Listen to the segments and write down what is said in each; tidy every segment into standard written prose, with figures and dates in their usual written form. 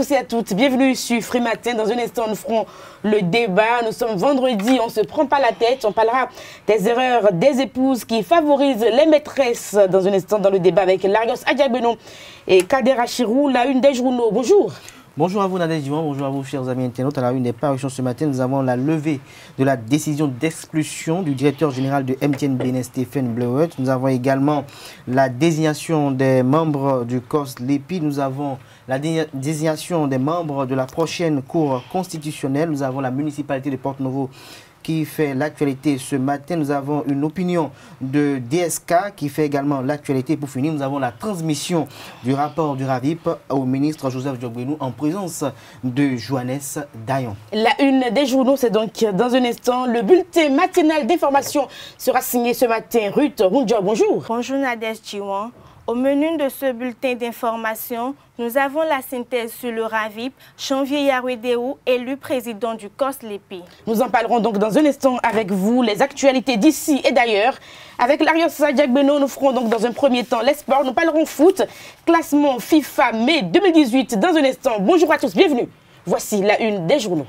tous et à toutes, bienvenue sur Free Matin. Dans un instant, nous ferons le débat. Nous sommes vendredi, on ne se prend pas la tête. On parlera des erreurs des épouses qui favorisent les maîtresses. Dans un instant, dans le débat avec Larios Adjabeno et Kader Achirou, la une des journaux. Bonjour. Bonjour à vous Nadège Diwan, bonjour à vous chers amis internautes. À la une des parutions ce matin, nous avons la levée de la décision d'expulsion du directeur général de MTN Bénin, Stéphane Bleuet. Nous avons également la désignation des membres du COS LEPI. Nous avons la désignation des membres de la prochaine Cour constitutionnelle. Nous avons la municipalité de Porte-Novo qui fait l'actualité ce matin. Nous avons une opinion de DSK qui fait également l'actualité. Pour finir, nous avons la transmission du rapport du RAVIP au ministre Joseph Diogbenou en présence de Johannes Dayon. La une des journaux, c'est donc dans un instant. Le bulletin matinal d'information sera signé ce matin. Ruth Roundja, bonjour. Bonjour Nadège Diwan. Au menu de ce bulletin d'information, nous avons la synthèse sur le RAVIP, Janvier Yarouedéou, élu président du COS LEPI. Nous en parlerons donc dans un instant avec vous, les actualités d'ici et d'ailleurs. Avec Larios Adjabeno, nous ferons donc dans un premier temps les sports. Nous parlerons foot, classement FIFA mai 2018 dans un instant. Bonjour à tous, bienvenue. Voici la une des journaux.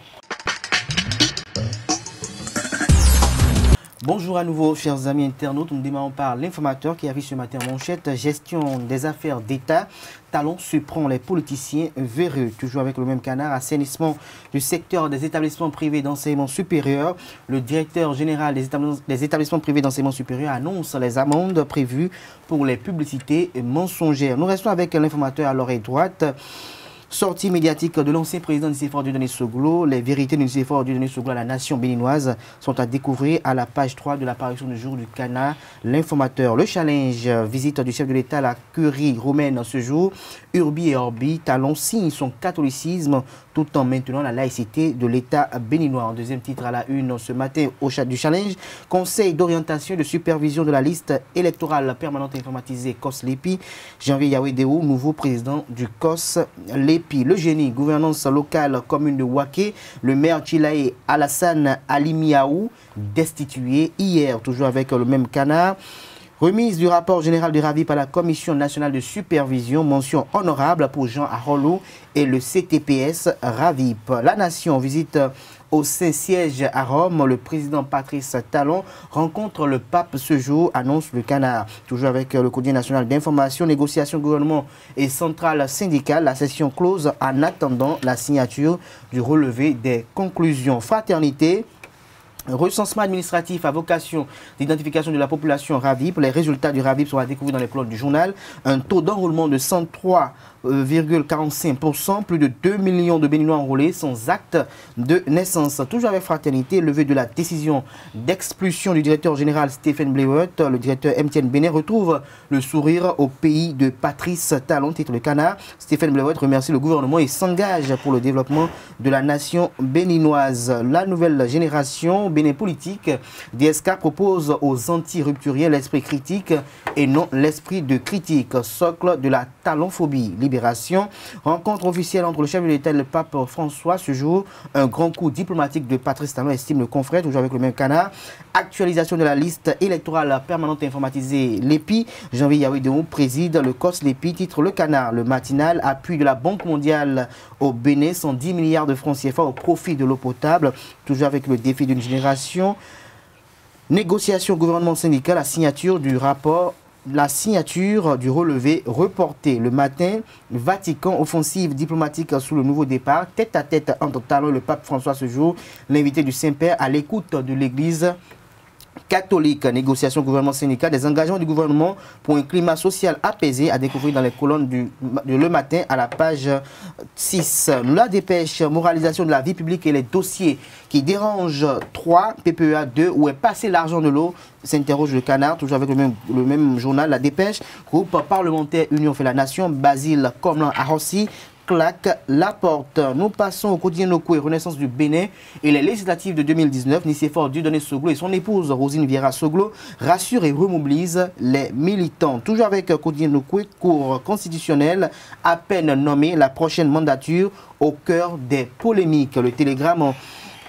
Bonjour à nouveau, chers amis internautes. Nous démarrons par l'informateur qui affiche ce matin en manchette. Gestion des affaires d'État. Talon surprend les politiciens véreux. Toujours avec le même canard. Assainissement du secteur des établissements privés d'enseignement supérieur. Le directeur général des établissements privés d'enseignement supérieur annonce les amendes prévues pour les publicités mensongères. Nous restons avec l'informateur à l'oreille droite. Sortie médiatique de l'ancien président Nicéphore Dieudonné Soglo. Les vérités de Nicéphore Dieudonné Soglo à la nation béninoise sont à découvrir à la page 3 de l'apparition du jour du canard. L'informateur, le challenge, visite du chef de l'État à la curie romaine ce jour. Urbi et Orbi, Talon signe son catholicisme tout en maintenant la laïcité de l'État béninois. En deuxième titre à la une ce matin au chat du challenge. Conseil d'orientation et de supervision de la liste électorale permanente informatisée COS LEPI. Janvier Yaouedéou, nouveau président du COS LEPI. Le génie, gouvernance locale commune de Waké, le maire Chilaé Alassane Alimiaou, destitué hier, toujours avec le même canard. Remise du rapport général du RAVIP à la Commission nationale de supervision, mention honorable pour Jean Arolo et le CTPS RAVIP. La nation visite au Saint-Siège à Rome. Le président Patrice Talon rencontre le pape ce jour, annonce le canard. Toujours avec le quotidien national d'information, négociation gouvernement et centrale syndicale. La session close en attendant la signature du relevé des conclusions. Fraternité. Recensement administratif à vocation d'identification de la population RAVIP. Les résultats du RAVIP sont à découvrir dans les colonnes du journal. Un taux d'enrôlement de 103,45%. Plus de 2 millions de Béninois enrôlés sans acte de naissance. Toujours avec fraternité, levée de la décision d'expulsion du directeur général Stéphane Bleuet. Le directeur MTN Bénin retrouve le sourire au pays de Patrice Talon, titre le canard. Stéphane Bleuet remercie le gouvernement et s'engage pour le développement de la nation béninoise. La nouvelle génération Bénin politique, DSK propose aux anti-rupturiens l'esprit critique et non l'esprit de critique. Socle de la talonphobie. Libération. Rencontre officielle entre le chef de l'État et le pape François ce jour. Un grand coup diplomatique de Patrice Talon, estime le confrère, toujours avec le même canard. Actualisation de la liste électorale permanente informatisée LEPI. Janvier Yaouedéou préside le COS LEPI, titre le canard. Le matinal, appui de la Banque mondiale au Bénin, 110 milliards de francs CFA au profit de l'eau potable. Toujours avec le défi d'une génération. Négociation gouvernement syndical, la signature du rapport, la signature du relevé reporté. Le matin, Vatican, offensive diplomatique sous le nouveau départ. Tête à tête entre Talon et le pape François ce jour. L'invité du Saint-Père à l'écoute de l'Église catholique. Négociation gouvernement syndical, des engagements du gouvernement pour un climat social apaisé à découvrir dans les colonnes de Le Matin à la page 6. La dépêche, moralisation de la vie publique et les dossiers qui dérangent 3, PPEA 2, où est passé l'argent de l'eau, s'interroge le canard, toujours avec le même journal, la dépêche. Groupe parlementaire Union fait la nation, Basile Comlan à Rossi, claque la porte. Nous passons au quotidien Nokoué, Renaissance du Bénin et les législatives de 2019. Nicéphore Dieudonné Soglo et son épouse Rosine Vieira Soglo rassurent et remobilisent les militants. Toujours avec quotidien Nokoué, Cour constitutionnelle, à peine nommée, la prochaine mandature au cœur des polémiques. Le télégramme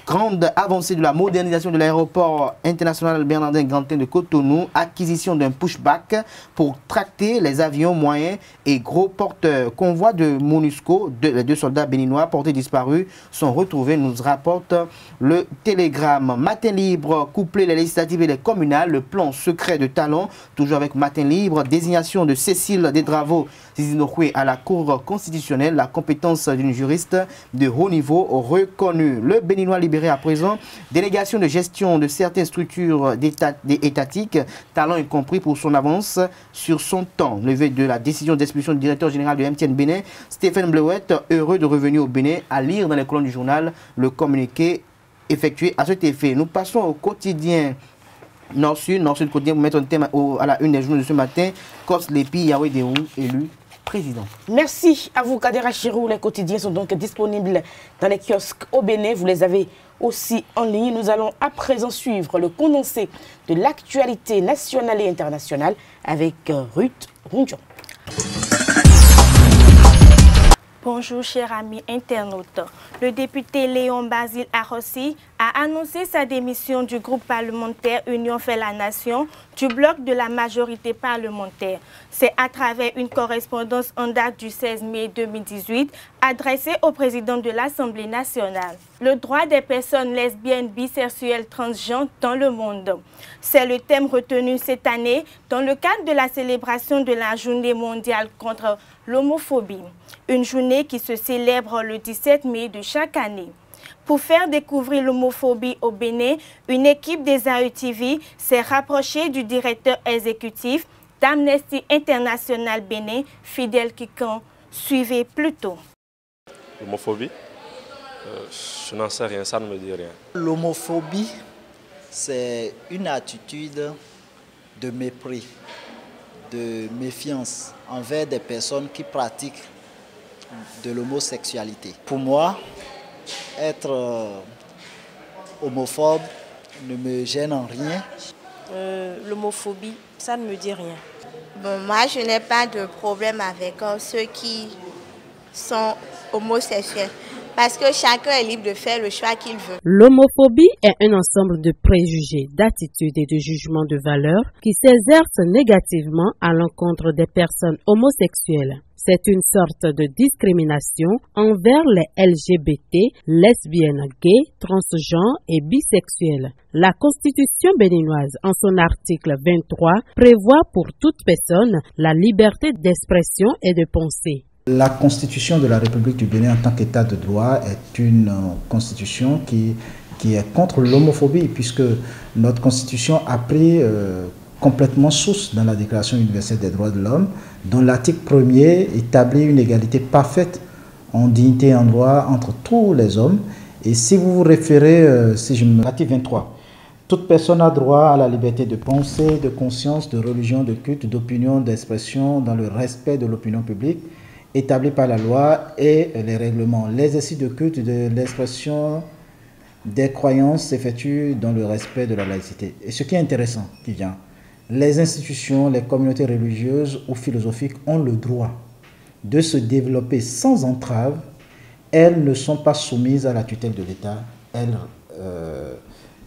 Grande avancée de la modernisation de l'aéroport international Bernardin Gantin de Cotonou, acquisition d'un pushback pour tracter les avions moyens et gros porteurs. Convoi de MONUSCO, les 2 soldats béninois portés disparus sont retrouvés, nous rapporte le Télégramme. Matin libre, couplé les législatives et les communales, le plan secret de Talon, toujours avec Matin libre, désignation de Cécile Desdravaux Zizinokwe à la Cour constitutionnelle, la compétence d'une juriste de haut niveau reconnue. Le béninois libéré à présent, délégation de gestion de certaines structures étatiques, Talon y compris pour son avance sur son temps. Levé de la décision d'expulsion du directeur général de MTN Bénin, Stéphane Bleuet, heureux de revenir au Bénin, à lire dans les colonnes du journal le communiqué effectué à cet effet. Nous passons au quotidien Nord-Sud quotidien, pour mettre un thème à la une des journaux de ce matin. Kos Lepi Yawedéou, élu président. Merci à vous, Kadera Chirou. Les quotidiens sont donc disponibles dans les kiosques au Bénin. Vous les avez aussi en ligne. Nous allons à présent suivre le condensé de l'actualité nationale et internationale avec Ruth Rondion. Bonjour chers amis internautes. Le député Léon Basile Arossi a annoncé sa démission du groupe parlementaire Union fait la Nation du bloc de la majorité parlementaire. C'est à travers une correspondance en date du 16 mai 2018 adressée au président de l'Assemblée nationale. Le droit des personnes lesbiennes, bisexuelles, transgenres dans le monde. C'est le thème retenu cette année dans le cadre de la célébration de la Journée mondiale contre l'homophobie. Une journée qui se célèbre le 17 mai de chaque année. Pour faire découvrir l'homophobie au Bénin, une équipe des AETV s'est rapprochée du directeur exécutif d'Amnesty International Bénin, Fidel Kikan. Suivez plutôt. L'homophobie, je n'en sais rien, ça ne me dit rien. L'homophobie, c'est une attitude de mépris, de méfiance envers des personnes qui pratiquent de l'homosexualité. Pour moi, être homophobe ne me gêne en rien. L'homophobie, ça ne me dit rien. Bon, moi, je n'ai pas de problème avec ceux qui sont homosexuels. Parce que chacun est libre de faire le choix qu'il veut. L'homophobie est un ensemble de préjugés, d'attitudes et de jugements de valeur qui s'exercent négativement à l'encontre des personnes homosexuelles. C'est une sorte de discrimination envers les LGBT, lesbiennes, gays, transgenres et bisexuels. La Constitution béninoise, en son article 23, prévoit pour toute personne la liberté d'expression et de pensée. La Constitution de la République du Bénin en tant qu'État de droit est une constitution qui est contre l'homophobie, puisque notre Constitution a pris complètement source dans la Déclaration universelle des droits de l'homme, dont l'article 1er établit une égalité parfaite en dignité et en droit entre tous les hommes. Et si vous vous référez, l'article 23, toute personne a droit à la liberté de pensée, de conscience, de religion, de culte, d'opinion, d'expression, dans le respect de l'opinion publique, établi par la loi et les règlements. L'exercice de culte, de l'expression des croyances s'effectue dans le respect de la laïcité. Et ce qui est intéressant, Kylian, les institutions, les communautés religieuses ou philosophiques ont le droit de se développer sans entrave. Elles ne sont pas soumises à la tutelle de l'État. Elles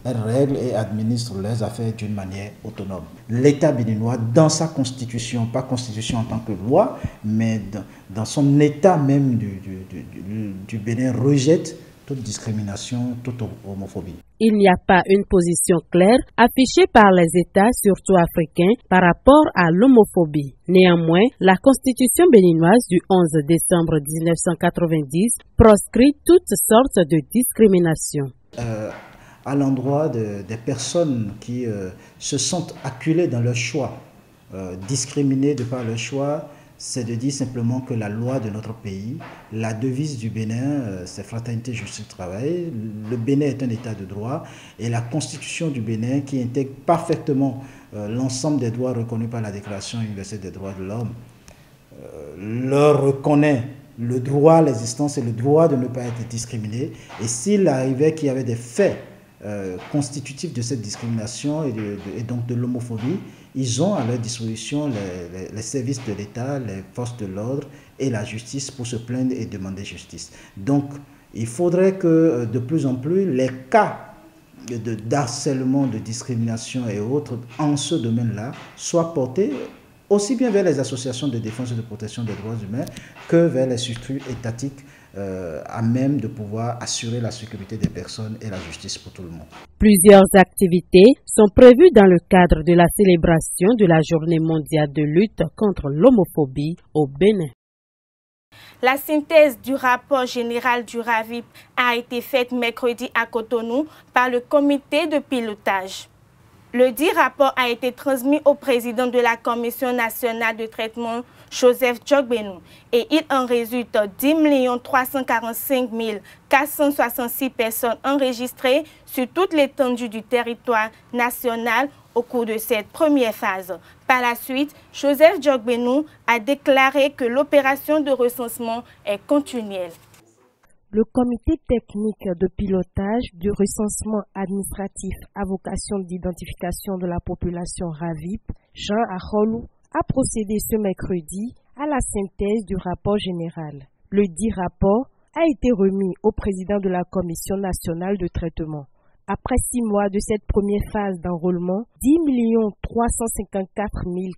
règlent et administrent leurs affaires d'une manière autonome. L'État béninois, dans sa constitution, pas constitution en tant que loi, mais dans son état même du Bénin, rejette toute discrimination, toute homophobie. Il n'y a pas une position claire affichée par les États, surtout africains, par rapport à l'homophobie. Néanmoins, la Constitution béninoise du 11 décembre 1990 proscrit toutes sortes de discriminations. À l'endroit des personnes qui se sentent acculées dans leur choix, discriminées de par leur choix, c'est de dire simplement que la loi de notre pays, la devise du Bénin, c'est fraternité, justice, travail. Le Bénin est un état de droit et la constitution du Bénin, qui intègre parfaitement l'ensemble des droits reconnus par la Déclaration universelle des droits de l'homme, leur reconnaît le droit à l'existence et le droit de ne pas être discriminé. Et s'il arrivait qu'il y avait des faits constitutifs de cette discrimination et donc de l'homophobie, ils ont à leur disposition les services de l'État, les forces de l'ordre et la justice pour se plaindre et demander justice. Donc, Il faudrait que de plus en plus les cas d'harcèlement, de discrimination et autres en ce domaine-là soient portés aussi bien vers les associations de défense et de protection des droits humains que vers les structures étatiques à même de pouvoir assurer la sécurité des personnes et la justice pour tout le monde. Plusieurs activités sont prévues dans le cadre de la célébration de la Journée mondiale de lutte contre l'homophobie au Bénin. La synthèse du rapport général du RAVIP a été faite mercredi à Cotonou par le comité de pilotage. Le dit rapport a été transmis au président de la Commission nationale de traitement, Joseph Djogbenou, et il en résulte 10 345 466 personnes enregistrées sur toute l'étendue du territoire national au cours de cette première phase. Par la suite, Joseph Djogbenou a déclaré que l'opération de recensement est continuelle. Le comité technique de pilotage du recensement administratif à vocation d'identification de la population RAVIP, Jean Arolou, a procédé ce mercredi à la synthèse du rapport général. Le dit rapport a été remis au président de la Commission nationale de traitement. Après 6 mois de cette première phase d'enrôlement, 10 354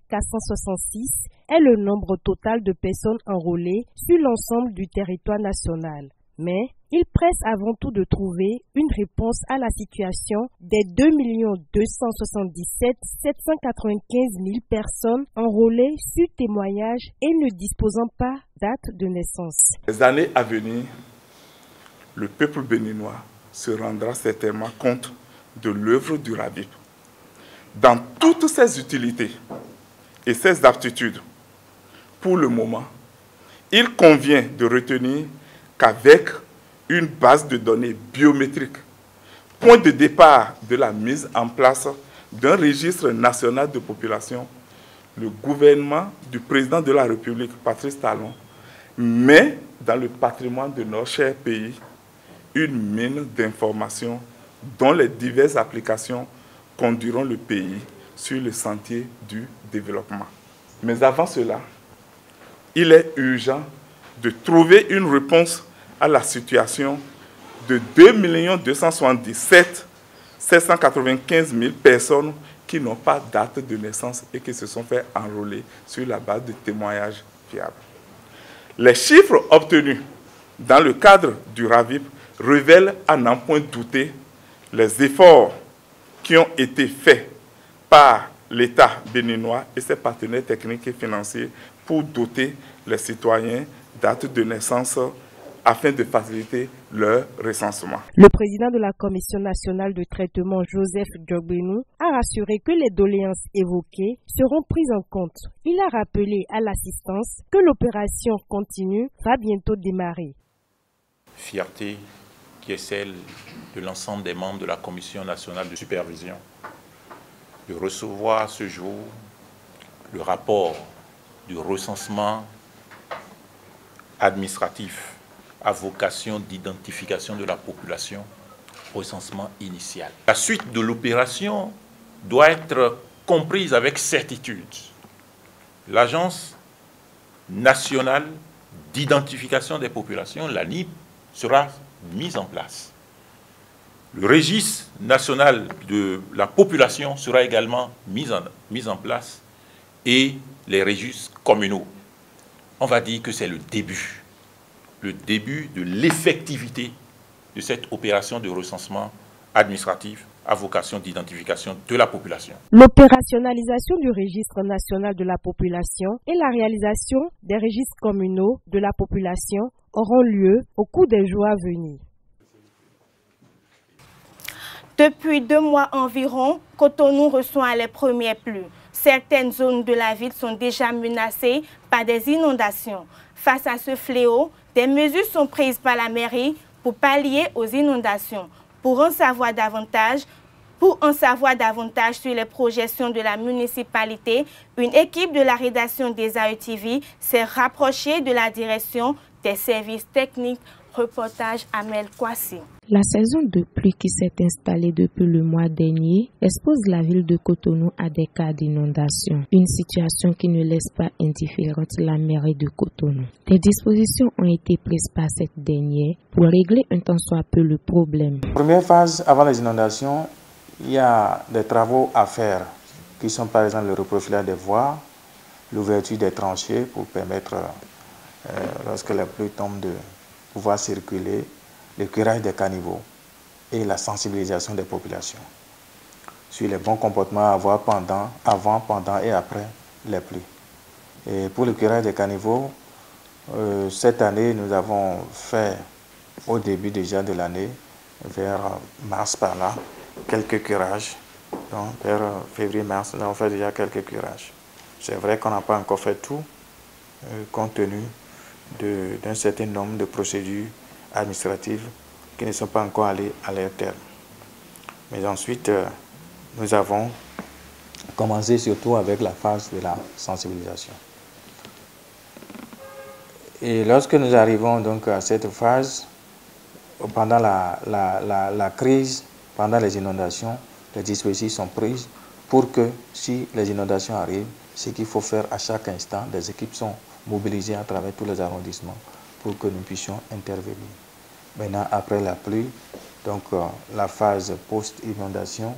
466 est le nombre total de personnes enrôlées sur l'ensemble du territoire national. Mais il presse avant tout de trouver une réponse à la situation des 2 277 795 000 personnes enrôlées sur témoignage et ne disposant pas date de naissance. Les années à venir, le peuple béninois se rendra certainement compte de l'œuvre du RAVIP. Dans toutes ses utilités et ses aptitudes, pour le moment, il convient de retenir qu'avec une base de données biométrique, point de départ de la mise en place d'un registre national de population, le gouvernement du président de la République, Patrice Talon, met dans le patrimoine de notre cher pays une mine d'informations dont les diverses applications conduiront le pays sur le sentier du développement. Mais avant cela, il est urgent de trouver une réponse à la situation de 2 277 795 000 personnes qui n'ont pas date de naissance et qui se sont fait enrôler sur la base de témoignages fiables. Les chiffres obtenus dans le cadre du RAVIP révèlent à n'en point douter les efforts qui ont été faits par l'État béninois et ses partenaires techniques et financiers pour doter les citoyens dates de naissance afin de faciliter leur recensement. Le président de la Commission nationale de traitement, Joseph Djogbenou, a rassuré que les doléances évoquées seront prises en compte. Il a rappelé à l'assistance que l'opération continue va bientôt démarrer. Fierté qui est celle de l'ensemble des membres de la Commission nationale de supervision de recevoir ce jour le rapport du recensement administratif à vocation d'identification de la population, recensement initial. La suite de l'opération doit être comprise avec certitude. L'Agence nationale d'identification des populations, l'ANIP, sera mise en place. Le registre national de la population sera également mis en place et les registres communaux. On va dire que c'est le début de l'effectivité de cette opération de recensement administratif à vocation d'identification de la population. L'opérationnalisation du registre national de la population et la réalisation des registres communaux de la population auront lieu au cours des jours à venir. Depuis 2 mois environ, Cotonou reçoit les premières pluies. Certaines zones de la ville sont déjà menacées par des inondations. Face à ce fléau, des mesures sont prises par la mairie pour pallier aux inondations. Pour en savoir davantage sur les projections de la municipalité, une équipe de la rédaction des AETV s'est rapprochée de la direction des services techniques Reportage Amel Kwasi. La saison de pluie qui s'est installée depuis le mois dernier expose la ville de Cotonou à des cas d'inondation. Une situation qui ne laisse pas indifférente la mairie de Cotonou. Des dispositions ont été prises par cette dernière pour régler un tant soit peu le problème. Première phase, avant les inondations, il y a des travaux à faire qui sont par exemple le reprofilage des voies, l'ouverture des tranchées pour permettre, lorsque la pluie tombe, de pouvoir circuler, le curage des caniveaux et la sensibilisation des populations sur les bons comportements à avoir avant, pendant et après les pluies. Et pour le curage des caniveaux, cette année, nous avons fait, au début déjà de l'année, vers mars par là, quelques curages. Donc, vers février-mars, nous avons fait déjà quelques curages. C'est vrai qu'on n'a pas encore fait tout, compte tenu d'un certain nombre de procédures administratives qui ne sont pas encore allées à leur terme. Mais ensuite, nous avons commencé surtout avec la phase de la sensibilisation. Et lorsque nous arrivons donc à cette phase, pendant la crise, pendant les inondations, les dispositifs sont pris pour que, si les inondations arrivent, ce qu'il faut faire à chaque instant, des équipes sont mobilisées à travers tous les arrondissements pour que nous puissions intervenir. Maintenant, après la pluie, donc la phase post-inondation,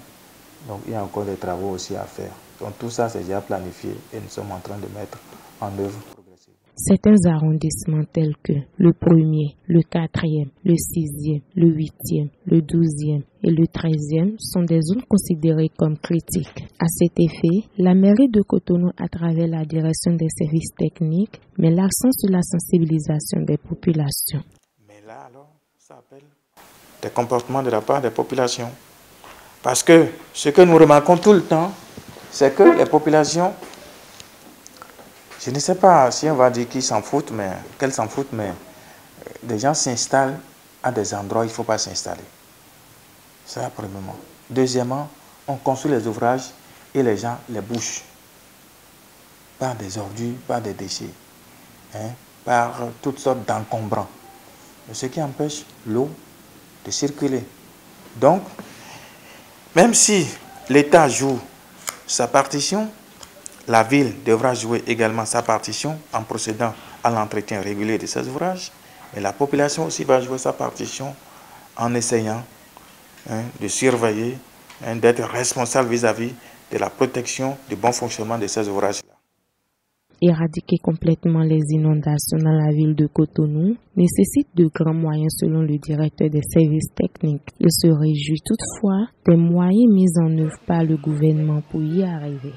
donc il y a encore des travaux aussi à faire. Donc tout ça, c'est déjà planifié et nous sommes en train de mettre en œuvre. Certains arrondissements tels que le 1er, le 4e, le 6e, le 8e, le 12e et le 13e sont des zones considérées comme critiques. À cet effet, la mairie de Cotonou, à travers la direction des services techniques, met l'accent sur la sensibilisation des populations. Mais là, alors, ça appelle des comportements de la part des populations. Parce que ce que nous remarquons tout le temps, c'est que les populations, je ne sais pas si on va dire qu'ils s'en foutent, mais qu'elles s'en foutent, mais des gens s'installent à des endroits où il ne faut pas s'installer. C'est ça, premièrement. Deuxièmement, on construit les ouvrages et les gens les bouchent par des ordures, par des déchets, par toutes sortes d'encombrants, ce qui empêche l'eau de circuler. Donc, même si l'État joue sa partition, la ville devra jouer également sa partition en procédant à l'entretien régulier de ces ouvrages. Et la population aussi va jouer sa partition en essayant de surveiller, d'être responsable vis-à-vis de la protection du bon fonctionnement de ces ouvrages-là. Éradiquer complètement les inondations dans la ville de Cotonou nécessite de grands moyens selon le directeur des services techniques. Il se réjouit toutefois des moyens mis en œuvre par le gouvernement pour y arriver.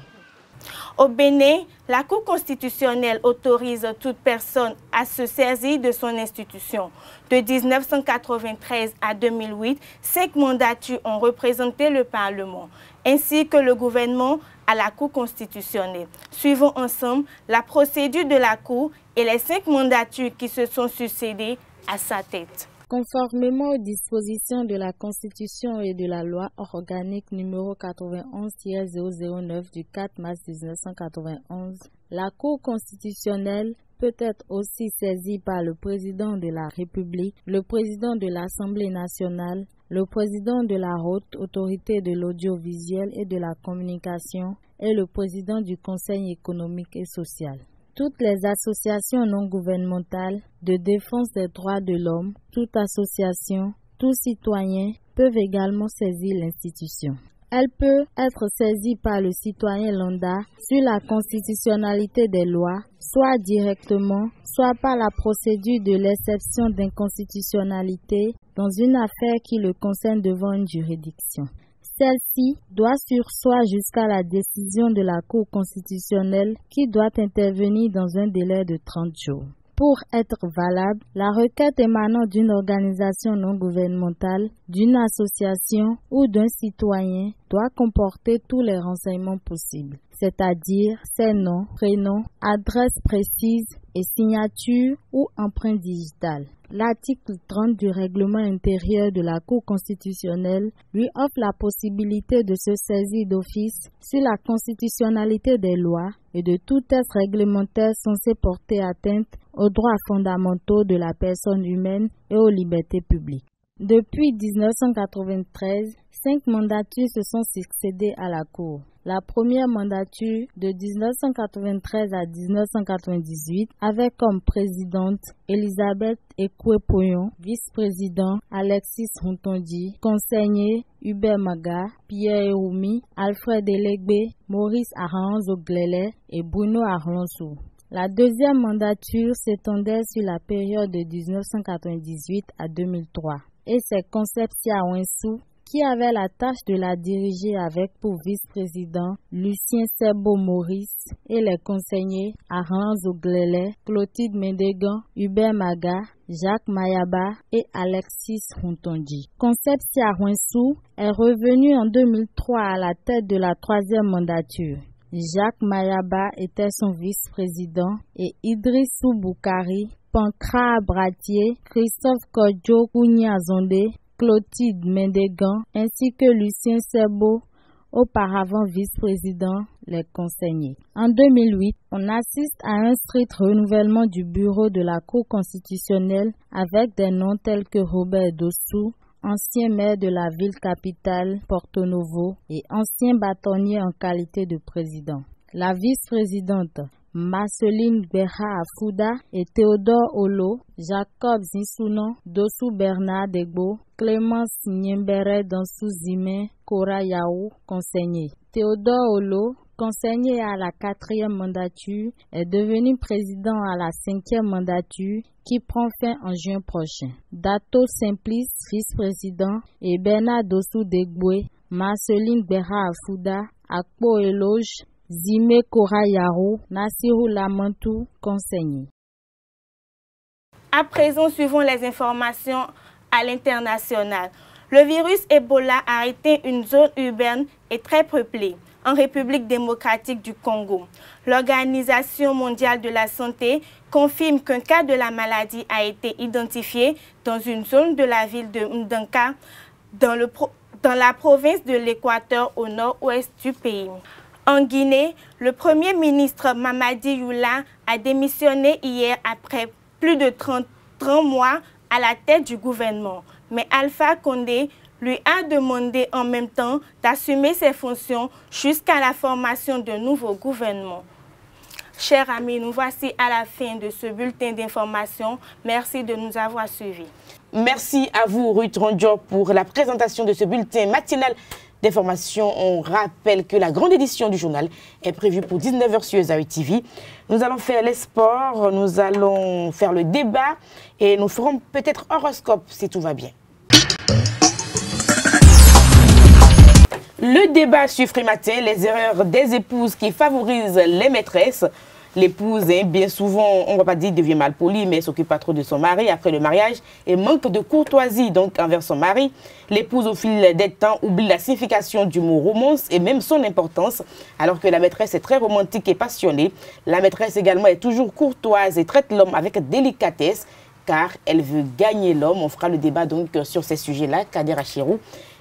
Au Bénin, la Cour constitutionnelle autorise toute personne à se saisir de son institution. De 1993 à 2008, 5 mandatures ont représenté le Parlement, ainsi que le gouvernement à la Cour constitutionnelle. Suivons ensemble la procédure de la Cour et les 5 mandatures qui se sont succédées à sa tête. Conformément aux dispositions de la Constitution et de la loi organique numéro 91-009 du 4 mars 1991, la Cour constitutionnelle peut être aussi saisie par le président de la République, le président de l'Assemblée nationale, le président de la Haute Autorité de l'audiovisuel et de la communication et le président du Conseil économique et social. Toutes les associations non gouvernementales de défense des droits de l'homme, toute association, tout citoyen peuvent également saisir l'institution. Elle peut être saisie par le citoyen lambda sur la constitutionnalité des lois, soit directement, soit par la procédure de l'exception d'inconstitutionnalité dans une affaire qui le concerne devant une juridiction. Celle-ci doit surseoir jusqu'à la décision de la Cour constitutionnelle qui doit intervenir dans un délai de 30 jours. Pour être valable, la requête émanant d'une organisation non gouvernementale, d'une association ou d'un citoyen doit comporter tous les renseignements possibles, c'est-à-dire ses noms, prénoms, adresses précises et signatures ou empreintes digitales. L'article 30 du règlement intérieur de la Cour constitutionnelle lui offre la possibilité de se saisir d'office sur la constitutionnalité des lois et de tout texte réglementaire censé porter atteinte aux droits fondamentaux de la personne humaine et aux libertés publiques. Depuis 1993, 5 mandatures se sont succédées à la Cour. La première mandature de 1993 à 1998 avait comme présidente Elisabeth Ekwe-Poyon, vice-président Alexis Hontondi, conseiller Hubert Maga, Pierre Eroumi, Alfred Elegbe, Maurice Aranzo-Glele et Bruno Arlonsou. La deuxième mandature s'étendait sur la période de 1998 à 2003 et c'est Concepcia Ouensou qui avait la tâche de la diriger avec pour vice-président Lucien Sebo Maurice et les conseillers Aranzo Glele, Clotilde Mendegan, Hubert Maga, Jacques Mayaba et Alexis Hontondi. Concepcia Ouensou est revenu en 2003 à la tête de la troisième mandature. Jacques Mayaba était son vice-président et Idrissou Boukari, Pancra Bratier, Christophe Kodjo Kounia-Zondé, Clotilde Mendegan ainsi que Lucien Sebo, auparavant vice-président, les conseillers. En 2008, on assiste à un strict renouvellement du bureau de la Cour constitutionnelle avec des noms tels que Robert Dossou, ancien maire de la ville-capitale Porto Novo et ancien bâtonnier en qualité de président. La vice-présidente Marceline Berha Afouda et Théodore Olo, Jacob Zinsounon, Dossou Bernard Degbo, Clémence Niembere Dansou Zime, Kora Yaou, conseiller. Théodore Olo, conseiller à la 4e mandature, est devenu président à la 5e mandature qui prend fin en juin prochain. Dato Simplice, vice-président, et Bernard Dossou Degbo, Marceline Berha Afouda, Akpo Eloge, Zime Korayaro, Nassirou Lamantou, conseiller. À présent, suivons les informations à l'international. Le virus Ebola a arrêté une zone urbaine et très peuplée en République démocratique du Congo. L'Organisation mondiale de la santé confirme qu'un cas de la maladie a été identifié dans une zone de la ville de Ndanka, dans la province de l'Équateur au nord-ouest du pays. En Guinée, le Premier ministre Mamadi Youla a démissionné hier après plus de 30 mois à la tête du gouvernement. Mais Alpha Condé lui a demandé en même temps d'assumer ses fonctions jusqu'à la formation d'un nouveau gouvernement. Chers amis, nous voici à la fin de ce bulletin d'information. Merci de nous avoir suivis. Merci à vous, Ruth Rondior, pour la présentation de ce bulletin matinal d'information. On rappelle que la grande édition du journal est prévue pour 19h sur Esaü TV. Nous allons faire les sports, nous allons faire le débat et nous ferons peut-être horoscope si tout va bien. Le débat sur Free Matin, les erreurs des épouses qui favorisent les maîtresses. L'épouse, bien souvent, on ne va pas dire devient mal polie, mais s'occupe pas trop de son mari après le mariage et manque de courtoisie donc envers son mari. L'épouse, au fil des temps, oublie la signification du mot romance et même son importance, alors que la maîtresse est très romantique et passionnée. La maîtresse également est toujours courtoise et traite l'homme avec délicatesse, car elle veut gagner l'homme. On fera le débat donc sur ces sujets-là. Kader Achirou,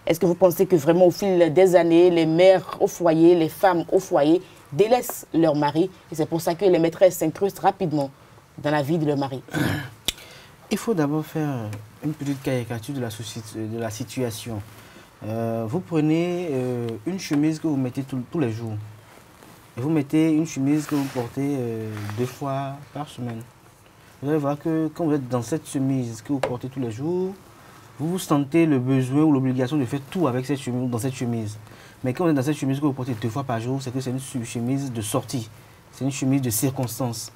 est-ce que vous pensez que vraiment au fil des années, les mères au foyer, les femmes au foyer délaissent leur mari et c'est pour ça que les maîtresses s'incrustent rapidement dans la vie de leur mari? Il faut d'abord faire une petite caricature de la situation. Vous prenez une chemise que vous mettez tous les jours et vous mettez une chemise que vous portez 2 fois par semaine. Vous allez voir que quand vous êtes dans cette chemise que vous portez tous les jours, vous vous sentez le besoin ou l'obligation de faire tout avec cette chemise, dans cette chemise. Mais quand vous êtes dans cette chemise que vous portez 2 fois par jour, c'est que c'est une chemise de sortie. C'est une chemise de circonstance.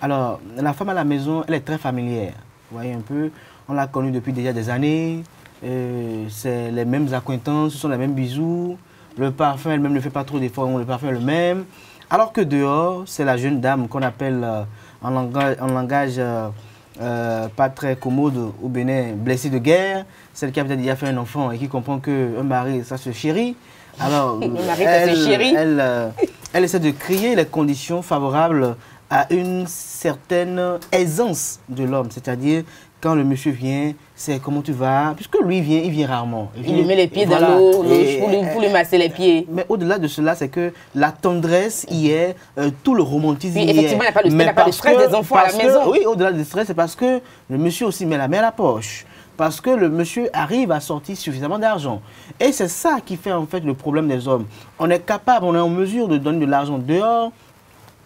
Alors, la femme à la maison, elle est très familière. Vous voyez un peu, on l'a connue depuis déjà des années. C'est les mêmes acquaintances, ce sont les mêmes bisous. Le parfum, elle-même ne fait pas trop d'efforts, le parfum est le même. Alors que dehors, c'est la jeune dame qu'on appelle en langage pas très commode au Bénin, blessée de guerre. Celle qui a peut-être déjà fait un enfant et qui comprend qu'un mari, ça se chérit. Alors, elle essaie de créer les conditions favorables à une certaine aisance de l'homme. C'est-à-dire quand le monsieur vient, c'est comment tu vas, puisque lui il vient rarement. Il lui met les pieds dans l'eau pour lui masser les pieds. Mais au-delà de cela, c'est que la tendresse y est, tout le romantisme y est. Effectivement, il n'y a pas de stress des enfants à la maison. Oui, au-delà du stress, c'est parce que le monsieur aussi met la main à la poche. Parce que le monsieur arrive à sortir suffisamment d'argent. Et c'est ça qui fait en fait le problème des hommes. On est capable, on est en mesure de donner de l'argent dehors,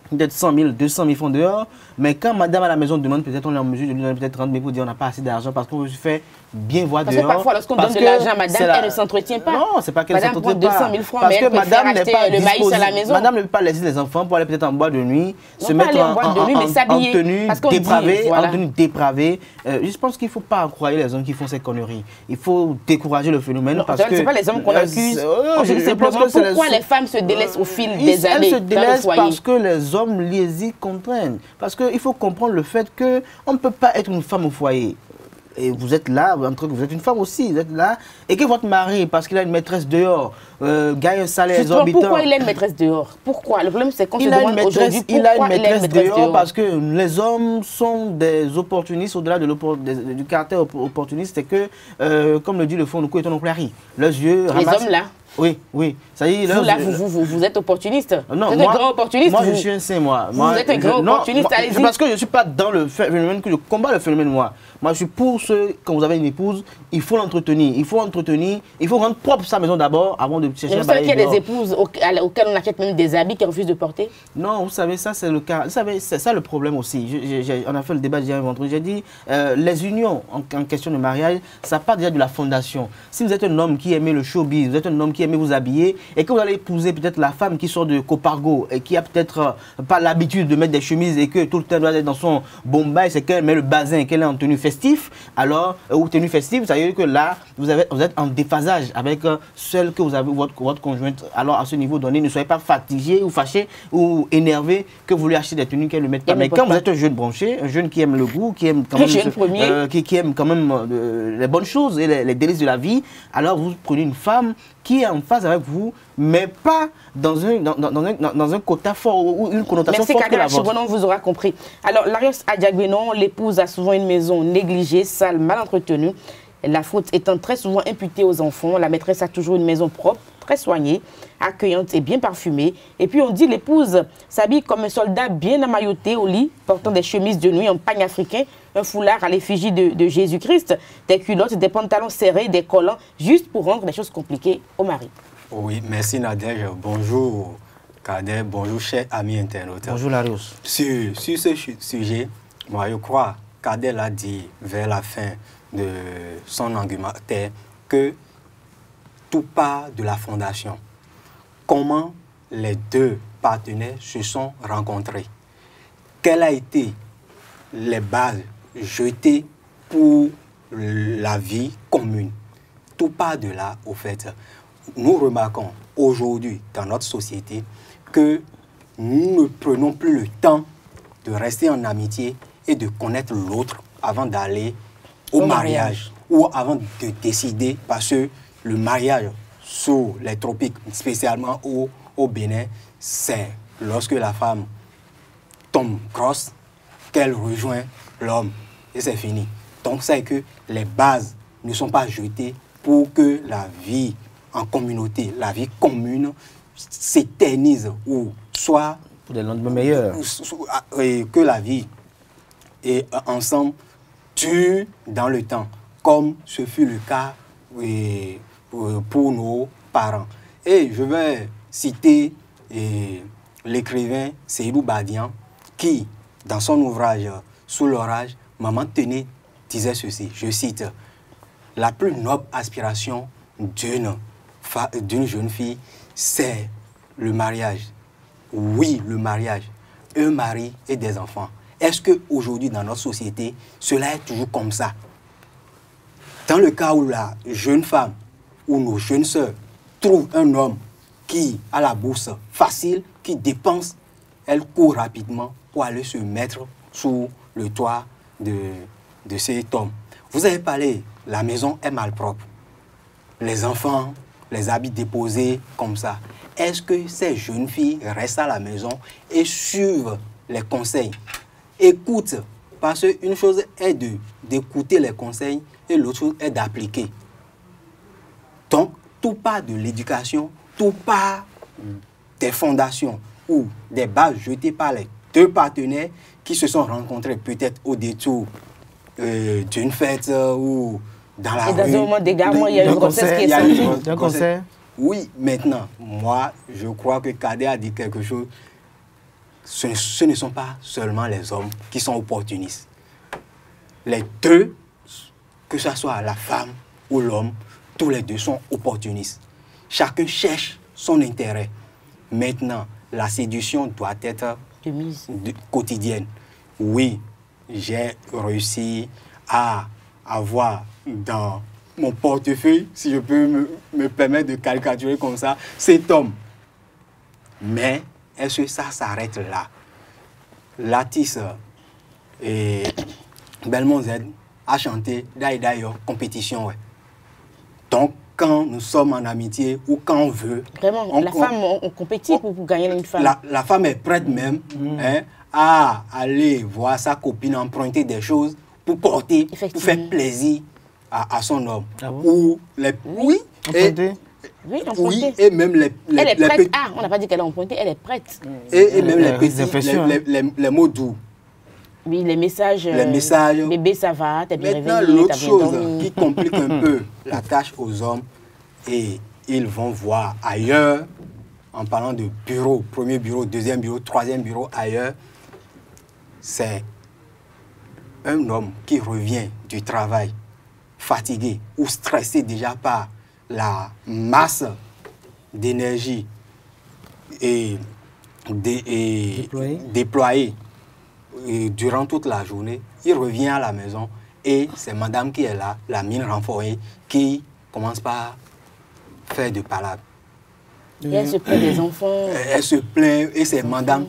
peut-être 100 000, 200 000 francs dehors, mais quand madame à la maison demande, peut-être on est en mesure de lui donner peut-être 30 000 pour dire on n'a pas assez d'argent parce qu'on se fait bien voir dehors. Parce que parfois, lorsqu'on donne de l'argent à madame, elle ne s'entretient pas. Non, c'est pas qu'elle ne s'entretient pas. Madame prend 200 000 francs, parce mais que elle préfère madame acheter le maïs à la maison. Madame ne peut pas laisser les enfants pour aller peut-être en boîte de nuit, non, se mettre en tenue dépravée, voilà. En tenue dépravée. Je pense qu'il ne faut pas croire les hommes qui font ces conneries. Il faut décourager le phénomène. Non, parce que ce n'est pas les hommes qu'on accuse. Je dis simplement pourquoi les femmes se délaissent au fil des années. Elles se délaissent parce que les hommes les y contraignent. Parce qu'il faut comprendre le fait qu'on ne peut pas être une femme au foyer. Et vous êtes là, vous êtes une femme aussi, vous êtes là, et que votre mari, parce qu'il a une maîtresse dehors, gagne un salaire exorbitant. Pourquoi il a une maîtresse dehors? Pourquoi? Le problème, c'est qu'on se demande aujourd'hui pourquoi il a une maîtresse dehors. Parce que les hommes sont des opportunistes, au-delà du caractère opportuniste, c'est que, comme le dit le fond, nous coûtons nos plairies. Leurs yeux ramassent. Les hommes là? Oui, oui. Ça y est, vous êtes opportuniste. Non, vous êtes un grand opportuniste. Moi, je suis un saint, moi. Vous êtes un grand opportuniste, allez-y. C'est parce que je ne suis pas dans le phénomène que je combats le phénomène, moi. Moi, je suis pour ceux, quand vous avez une épouse, il faut l'entretenir. Il faut rendre propre sa maison d'abord avant de chercher à balayer. Vous savez qu'il y a des épouses auxquelles on achète même des habits qui refusent de porter? Non, vous savez, ça c'est le cas. Vous savez, c'est ça le problème aussi. On a fait le débat hier vendredi. J'ai dit, les unions en question de mariage, ça part déjà de la fondation. Si vous êtes un homme qui aimait le showbiz, vous êtes un homme qui aimait vous habiller, et que vous allez épouser peut-être la femme qui sort de Copargo et qui a peut-être pas l'habitude de mettre des chemises et que tout le temps doit être dans son bombay, c'est qu'elle met le bazin, qu'elle est en tenue festive, alors, ou tenue festive, ça veut dire que là, vous êtes en déphasage avec celle que vous avez, votre conjointe. Alors, à ce niveau donné, ne soyez pas fatigué ou fâché ou énervé que vous lui achetez des tenues qu'elle ne met pas. Mais quand vous êtes un jeune branché, un jeune qui aime le goût, qui aime quand même, qui aime quand même les bonnes choses et les délices de la vie, alors vous prenez une femme qui est en phase avec vous, mais pas dans un quota fort ou une connotation forte que la vôtre. Merci, vous aura compris. Alors, Larios Adjagbenon, l'épouse a souvent une maison négligée, sale, mal entretenue. La faute étant très souvent imputée aux enfants. La maîtresse a toujours une maison propre, très soignée, accueillante et bien parfumée. Et puis, on dit l'épouse s'habille comme un soldat bien emmailloté au lit, portant des chemises de nuit en pagne africain, un foulard à l'effigie de Jésus-Christ, des culottes, des pantalons serrés, des collants, juste pour rendre les choses compliquées au mari. Oui, merci Nadège. Bonjour Kader, bonjour chers amis internautes. Bonjour Larios. Sur ce sujet, moi je crois Kader l'a dit vers la fin de son argumentaire que tout part de la fondation. Comment les deux partenaires se sont rencontrés? Quelles ont été les bases jetées pour la vie commune? Tout part de là, au fait. Nous remarquons aujourd'hui dans notre société que nous ne prenons plus le temps de rester en amitié et de connaître l'autre avant d'aller au mariage ou avant de décider, parce que le mariage sous les tropiques, spécialement au Bénin, c'est lorsque la femme tombe grosse qu'elle rejoint l'homme et c'est fini. Donc c'est que les bases ne sont pas jetées pour que la vie en communauté, la vie commune s'éternise ou soit pour des lendemains meilleurs, que la vie et ensemble dure dans le temps, comme ce fut le cas pour nos parents. Et je vais citer l'écrivain Seydou Badian qui, dans son ouvrage Sous l'orage, Maman Tenez disait ceci, je cite: la plus noble aspiration d'une jeune fille, c'est le mariage. Oui, le mariage. Un mari et des enfants. Est-ce qu'aujourd'hui, dans notre société, cela est toujours comme ça? Dans le cas où la jeune femme ou nos jeunes sœurs trouvent un homme qui a la bourse facile, qui dépense, elle court rapidement pour aller se mettre sous le toit de cet homme. Vous avez parlé, la maison est malpropre. Les enfants, les habits déposés comme ça. Est-ce que ces jeunes filles restent à la maison et suivent les conseils? Écoute, parce qu'une chose est de d'écouter les conseils et l'autre chose est d'appliquer. Donc, tout part de l'éducation, tout part des fondations ou des bases jetées par les deux partenaires qui se sont rencontrés peut-être au détour d'une fête ou dans la rue. Et dans un moment d'égarement, il y a une grossesse qui est sortie. Un concert. Oui, maintenant, moi, je crois que Kader a dit quelque chose. Ce ne sont pas seulement les hommes qui sont opportunistes. Les deux, que ce soit la femme ou l'homme, tous les deux sont opportunistes. Chacun cherche son intérêt. Maintenant, la séduction doit être quotidienne. Oui, j'ai réussi à avoir dans mon portefeuille, si je peux me permettre de caricaturer comme ça, cet homme. Mais est-ce que ça s'arrête là? L'artiste Belmont Z a chanté Daïdaïo compétition. Ouais. Donc, quand nous sommes en amitié ou quand on veut... Vraiment, la femme, on compétit pour gagner une femme. La femme est prête même à aller voir sa copine emprunter des choses pour porter, pour faire plaisir à son homme. Ah bon? Ou les... Oui, oui, et même les elle est prête. Ah, on n'a pas dit qu'elle a emprunté, elle est prête. Et même les mots doux. Oui, les messages. Bébé, ça va, t'es bien réveillé. Maintenant, l'autre chose qui complique un peu la tâche aux hommes, et ils vont voir ailleurs, en parlant de bureau, premier bureau, deuxième bureau, troisième bureau, ailleurs, c'est un homme qui revient du travail fatigué ou stressé déjà par la masse d'énergie et déployée durant toute la journée. Il revient à la maison et c'est madame qui est là, la mine renforcée, qui commence par faire de palabres. Et elle se plaint des enfants. Elle se plaint et c'est madame,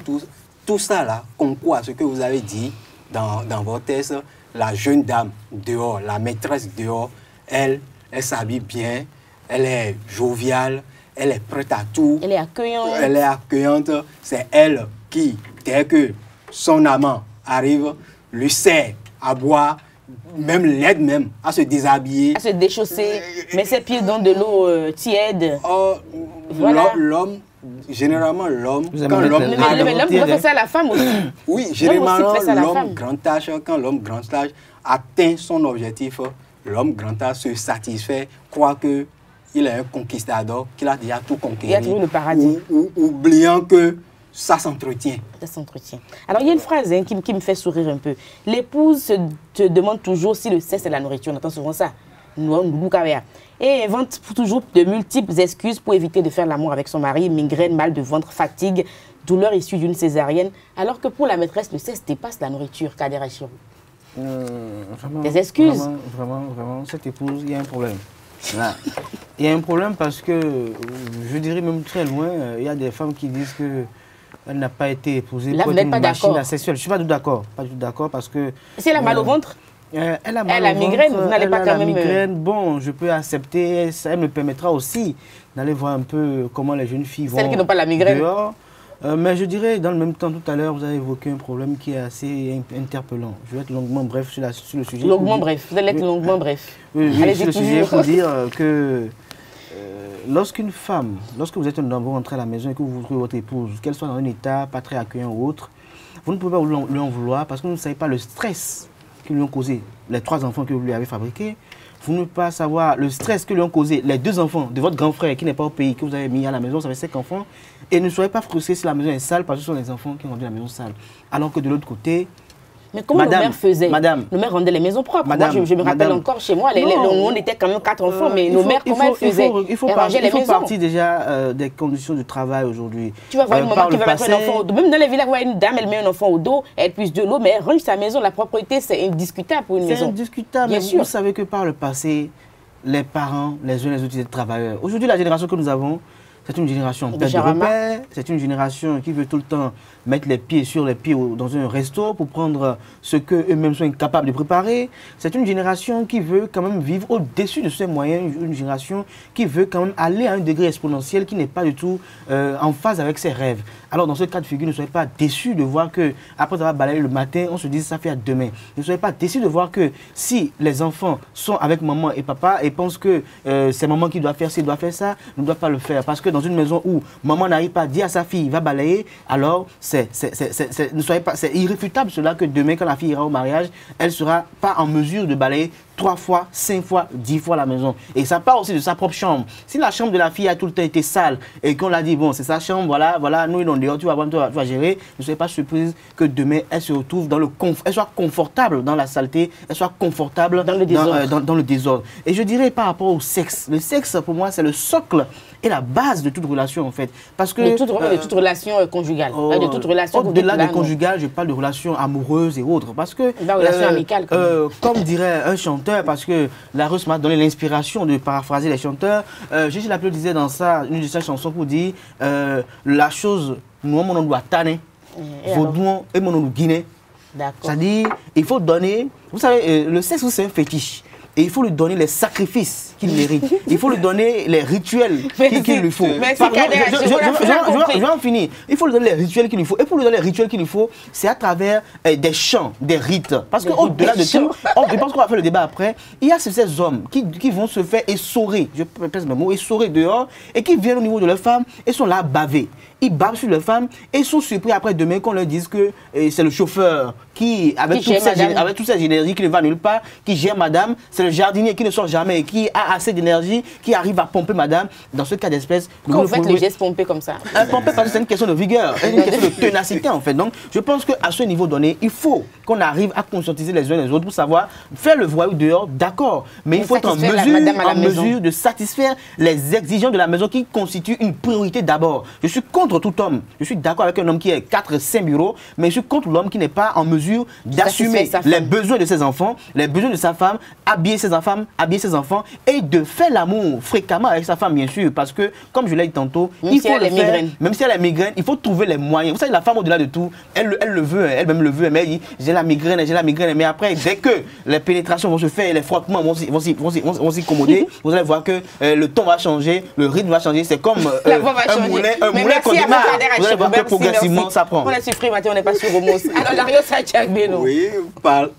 tout ça là, concourt à ce que vous avez dit dans votre texte. La jeune dame dehors, la maîtresse dehors, elle s'habille bien, elle est joviale, elle est prête à tout. Elle est accueillante. Elle est accueillante. C'est elle qui, dès que son amant arrive, lui sert à boire, même l'aide même à se déshabiller. À se déchausser, met ses pieds dans de l'eau tiède. Voilà. L'homme, généralement l'homme, quand l'homme... Mais l'homme peut faire ça à la femme aussi. Oui, généralement l'homme grand âge, quand l'homme grand âge atteint son objectif, l'homme grand âge se satisfait, croit que il est un conquistador, qu'il a déjà tout conquis. Il a trouvé le paradis. Oubliant que ça s'entretient. Ça s'entretient. Alors, il y a une phrase qui me fait sourire un peu. L'épouse se demande toujours si le sexe est la nourriture. On entend souvent ça. Et invente toujours de multiples excuses pour éviter de faire l'amour avec son mari. Migraine, mal de ventre, fatigue, douleur issue d'une césarienne. Alors que pour la maîtresse, le sexe dépasse la nourriture. Kader Achirou. Des excuses. Vraiment, cette épouse, il y a un problème. Il y a un problème parce que, je dirais même très loin, il y a des femmes qui disent qu'elle n'a pas été épousée pour être une machine asexuelle. Je ne suis pas du tout d'accord. Pas du tout d'accord parce que... Si elle a mal au ventre, elle a mal au migraine, ventre, vous n'allez pas quand même... migraine, bon, je peux accepter, ça me permettra aussi d'aller voir un peu comment les jeunes filles vont celles qui n'ont pas la migraine. Dehors. Mais je dirais, dans le même temps, tout à l'heure, vous avez évoqué un problème qui est assez interpellant. Je vais être longuement bref sur le sujet. Longuement bref, vous allez être longuement bref. Oui, sur le sujet, pour dire que lorsqu'une femme, lorsque vous êtes un homme, vous rentrez à la maison et que vous trouvez votre épouse, qu'elle soit dans un état pas très accueillant ou autre, vous ne pouvez pas lui en vouloir parce que vous ne savez pas le stress que lui ont causé les 3 enfants que vous lui avez fabriqués. Vous ne pouvez pas savoir le stress que lui ont causé les 2 enfants de votre grand frère qui n'est pas au pays, que vous avez mis à la maison, ça fait 5 enfants. Et ne soyez pas frustrés si la maison est sale parce que ce sont les enfants qui ont rendu la maison sale. Alors que de l'autre côté... Mais comment nos mères faisaient? Nos mères rendaient les maisons propres. Moi, je me rappelle encore chez moi, on était quand même 4 enfants, mais nos mères, comment elles faisaient? Il faut partir déjà des conditions du travail aujourd'hui. Tu vas voir une maman qui va mettre un enfant au dos. Même dans les villages, une dame, elle met un enfant au dos, elle puise de l'eau, mais elle range sa maison. La propreté, c'est indiscutable pour une maison. C'est indiscutable, mais vous savez que par le passé, les parents, les jeunes, les autres étaient travailleurs. Aujourd'hui, la génération que nous avons, c'est une génération en perte de repères, c'est une génération qui veut tout le temps mettre les pieds sur les pieds dans un resto pour prendre ce qu'eux-mêmes sont incapables de préparer. C'est une génération qui veut quand même vivre au-dessus de ses moyens, une génération qui veut quand même aller à un degré exponentiel qui n'est pas du tout en phase avec ses rêves. Alors dans ce cas de figure, ne soyez pas déçus de voir que après avoir balayé le matin, on se dit ça fait à demain. Ne soyez pas déçus de voir que si les enfants sont avec maman et papa et pensent que c'est maman qui doit faire ci, doit faire ça, ne doit pas le faire. Parce que dans une maison où maman n'arrive pas à dire à sa fille, va balayer, alors c'est irréfutable cela que demain, quand la fille ira au mariage, elle ne sera pas en mesure de balayer 3 fois, 5 fois, 10 fois la maison. Et ça part aussi de sa propre chambre. Si la chambre de la fille a tout le temps été sale et qu'on l'a dit, bon, c'est sa chambre, voilà, nous, on est dehors, tu vas gérer, ne soyez pas surprise que demain, elle se retrouve dans le elle soit confortable dans la saleté, elle soit confortable dans le désordre. Et je dirais par rapport au sexe, le sexe, pour moi, c'est le socle et la base de toute relation, en fait. Parce que, de toute relation conjugale. De toute relation au-delà de conjugale, je parle de relations amoureuses et autres. Parce que, la relation amicale, comme dirait un chanteur, parce que la Russe m'a donné l'inspiration de paraphraser les chanteurs, Gigi Lapierre disait dans une de ses chansons pour dire la chose, nous, on doit tanner, vaudouan et mon Guinée. C'est-à-dire, il faut donner, vous savez, le sexe, c'est un fétiche. Et il faut lui donner les sacrifices qu'il mérite. Il faut lui donner les rituels qu'il lui faut. Je vais en finir. Il faut lui donner les rituels qu'il lui faut. Et pour lui donner les rituels qu'il lui faut, c'est à travers des chants, des rites. Parce qu'au-delà de tout, je pense qu'on va faire le débat après, il y a ces hommes qui vont se faire essorer, je pèse mes mots, essorer dehors, et qui viennent au niveau de leurs femmes et sont là bavés. Ils bavent sur leurs femmes et sont surpris après demain qu'on leur dise que c'est le chauffeur qui, avec toute cette énergie qui ne va nulle part, qui gère madame, c'est le jardinier qui ne sort jamais et qui a assez d'énergie, qui arrive à pomper madame. Dans ce cas d'espèce, vous faites le geste pomper comme ça. Pomper parce que c'est une question de vigueur, c'est une question de ténacité en fait. Donc je pense qu'à ce niveau donné, il faut qu'on arrive à conscientiser les uns les autres pour savoir faire le voyou dehors, d'accord, mais il faut être en mesure de satisfaire les exigences de la maison qui constituent une priorité d'abord. Je suis contre tout homme. Je suis d'accord avec un homme qui a 4-5 bureaux, mais je suis contre l'homme qui n'est pas en mesure d'assumer les besoins de ses enfants, les besoins de sa femme, habiller ses enfants et de faire l'amour fréquemment avec sa femme, bien sûr, parce que, comme je l'ai dit tantôt, même si elle a migraine, il faut trouver les moyens. Vous savez, la femme, au-delà de tout, elle le veut, elle-même le veut, mais elle dit, j'ai la migraine, mais après, dès que les pénétrations vont se faire, les frottements vont s'y commoder, vous allez voir que le ton va changer, le rythme va changer, c'est comme un moulin qu'on démarre. Vous allez voir que progressivement, ça prend. On a su Frimaté, on n'est pas sur Homos. Alors, Dario Sachagbeno. Oui,